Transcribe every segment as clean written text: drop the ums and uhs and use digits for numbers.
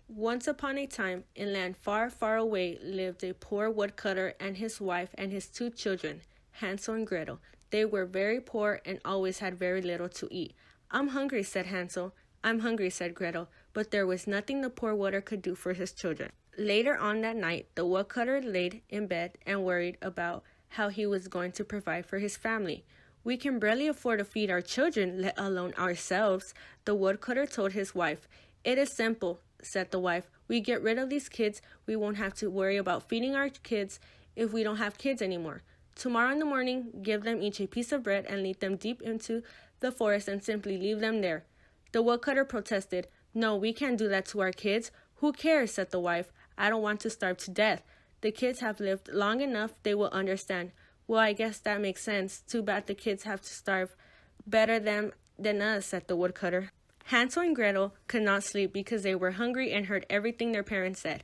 Once upon a time, in land far, far away, lived a poor woodcutter and his wife and his two children, Hansel and Gretel. They were very poor and always had very little to eat. "I'm hungry," said Hansel. "I'm hungry," said Gretel, but there was nothing the poor woodcutter could do for his children. Later on that night, the woodcutter laid in bed and worried about how he was going to provide for his family. "We can barely afford to feed our children, let alone ourselves," the woodcutter told his wife. "It is simple," said the wife. "We get rid of these kids, we won't have to worry about feeding our kids if we don't have kids anymore. Tomorrow in the morning, give them each a piece of bread and lead them deep into the forest and simply leave them there." The woodcutter protested. "No, we can't do that to our kids." "Who cares?" said the wife. "I don't want to starve to death. The kids have lived long enough, they will understand." "Well, I guess that makes sense. Too bad the kids have to starve. Better them than us," said the woodcutter. Hansel and Gretel could not sleep because they were hungry and heard everything their parents said.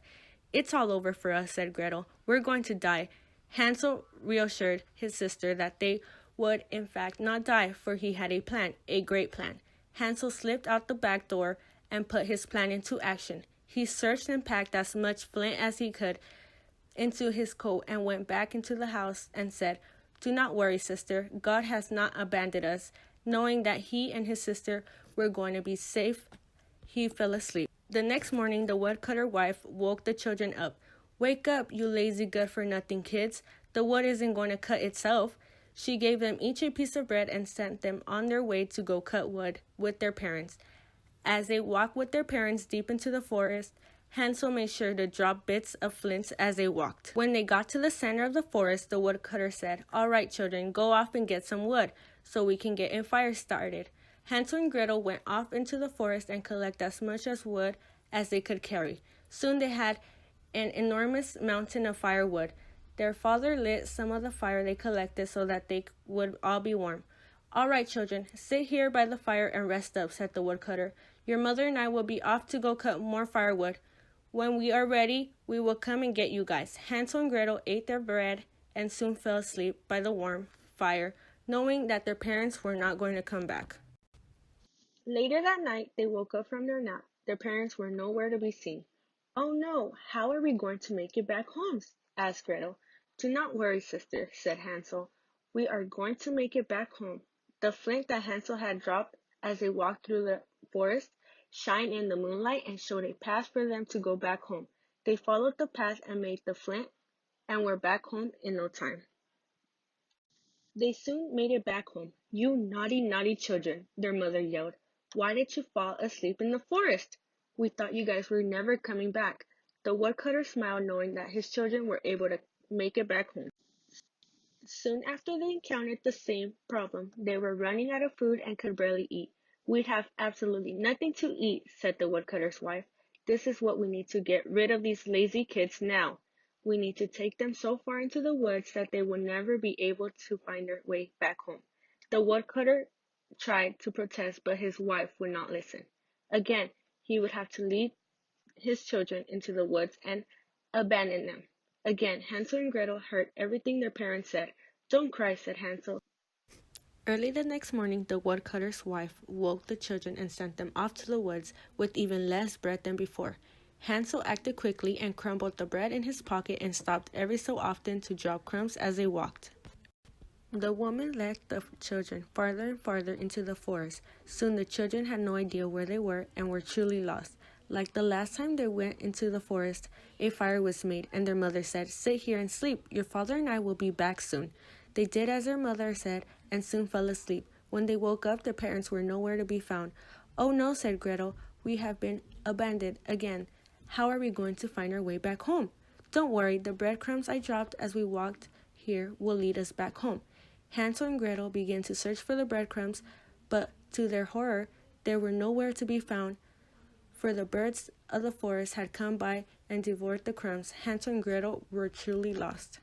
"It's all over for us," said Gretel. "We're going to die." Hansel reassured his sister that they would in fact not die, for he had a plan, a great plan. Hansel slipped out the back door and put his plan into action. He searched and packed as much flint as he could into his coat and went back into the house and said, "Do not worry, sister. God has not abandoned us." Knowing that he and his sister were going to be safe, he fell asleep. The next morning, the woodcutter wife woke the children up. "Wake up, you lazy good-for-nothing kids. The wood isn't going to cut itself." She gave them each a piece of bread and sent them on their way to go cut wood with their parents. As they walked with their parents deep into the forest, Hansel made sure to drop bits of flints as they walked. When they got to the center of the forest, the woodcutter said, "All right, children, go off and get some wood so we can get a fire started." Hansel and Gretel went off into the forest and collected as much as wood as they could carry. Soon they had an enormous mountain of firewood. Their father lit some of the fire they collected so that they would all be warm. "All right, children, sit here by the fire and rest up," said the woodcutter. "Your mother and I will be off to go cut more firewood. When we are ready, we will come and get you guys." Hansel and Gretel ate their bread and soon fell asleep by the warm fire, knowing that their parents were not going to come back. Later that night, they woke up from their nap. Their parents were nowhere to be seen. "Oh no, how are we going to make it back home?" asked Gretel. "Do not worry, sister," said Hansel. "We are going to make it back home." The flint that Hansel had dropped as they walked through the forest shined in the moonlight and showed a path for them to go back home. They followed the path and made the flint and were back home in no time. They soon made it back home. "You naughty, naughty children," their mother yelled. "Why did you fall asleep in the forest? We thought you guys were never coming back." The woodcutter smiled, knowing that his children were able to make it back home. Soon after they encountered the same problem. They were running out of food and could barely eat. "We'd have absolutely nothing to eat," said the woodcutter's wife. "This is what we need to get rid of these lazy kids now. We need to take them so far into the woods that they will never be able to find their way back home." The woodcutter tried to protest, but his wife would not listen. Again, he would have to lead his children into the woods and abandon them. Again, Hansel and Gretel heard everything their parents said. "Don't cry," said Hansel. Early the next morning, the woodcutter's wife woke the children and sent them off to the woods with even less bread than before. Hansel acted quickly and crumbled the bread in his pocket and stopped every so often to drop crumbs as they walked. The woman led the children farther and farther into the forest. Soon the children had no idea where they were and were truly lost. Like the last time they went into the forest, a fire was made, and their mother said, "Sit here and sleep. Your father and I will be back soon." They did as their mother said and soon fell asleep. When they woke up, their parents were nowhere to be found. "Oh no," said Gretel, "we have been abandoned again. How are we going to find our way back home?" "Don't worry, the breadcrumbs I dropped as we walked here will lead us back home." Hansel and Gretel began to search for the breadcrumbs, but to their horror, they were nowhere to be found, for the birds of the forest had come by and devoured the crumbs. Hansel and Gretel were truly lost.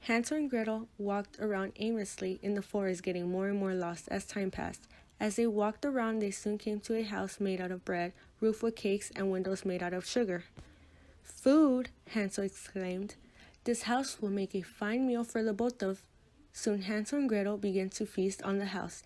Hansel and Gretel walked around aimlessly in the forest, getting more and more lost as time passed. As they walked around, they soon came to a house made out of bread, roof with cakes, and windows made out of sugar. "Food!" Hansel exclaimed. "This house will make a fine meal for the both of." Soon Hansel and Gretel began to feast on the house.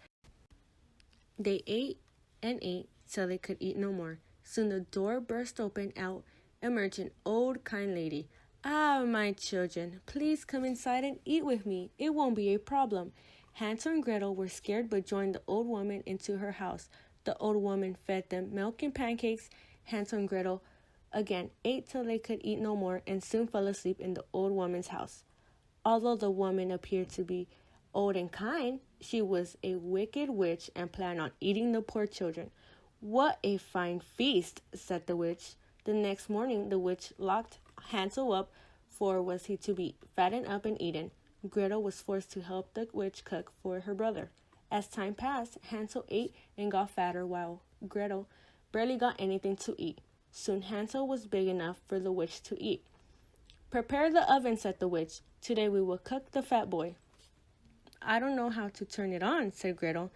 They ate and ate till they could eat no more. Soon the door burst open. Out emerged an old, kind lady. "Ah, my children, please come inside and eat with me. It won't be a problem." Hansel and Gretel were scared but joined the old woman into her house. The old woman fed them milk and pancakes. Hansel and Gretel again ate till they could eat no more and soon fell asleep in the old woman's house. Although the woman appeared to be old and kind, she was a wicked witch and planned on eating the poor children. "What a fine feast," said the witch. The next morning the witch locked Hansel up, for was he to be fattened up and eaten. Gretel was forced to help the witch cook for her brother. As time passed, Hansel ate and got fatter while Gretel barely got anything to eat. Soon Hansel was big enough for the witch to eat. "Prepare the oven," said the witch. "Today we will cook the fat boy." "I don't know how to turn it on," said Gretel.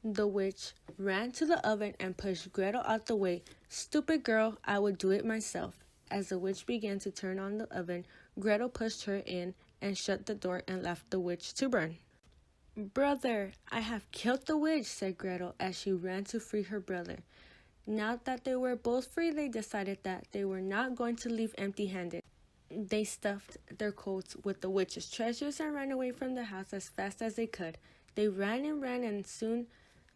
The witch ran to the oven and pushed Gretel out the way. "Stupid girl, I will do it myself." As the witch began to turn on the oven, Gretel pushed her in and shut the door and left the witch to burn. "Brother, I have killed the witch," said Gretel as she ran to free her brother. Now that they were both free, they decided that they were not going to leave empty-handed. They stuffed their coats with the witch's treasures and ran away from the house as fast as they could. They ran and soon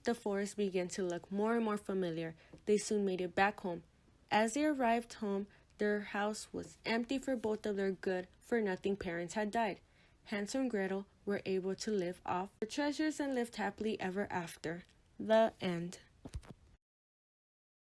the forest began to look more and more familiar. They soon made it back home. As they arrived home, their house was empty, for both of their good-for-nothing parents had died. Hansel and Gretel were able to live off their treasures and lived happily ever after. The end.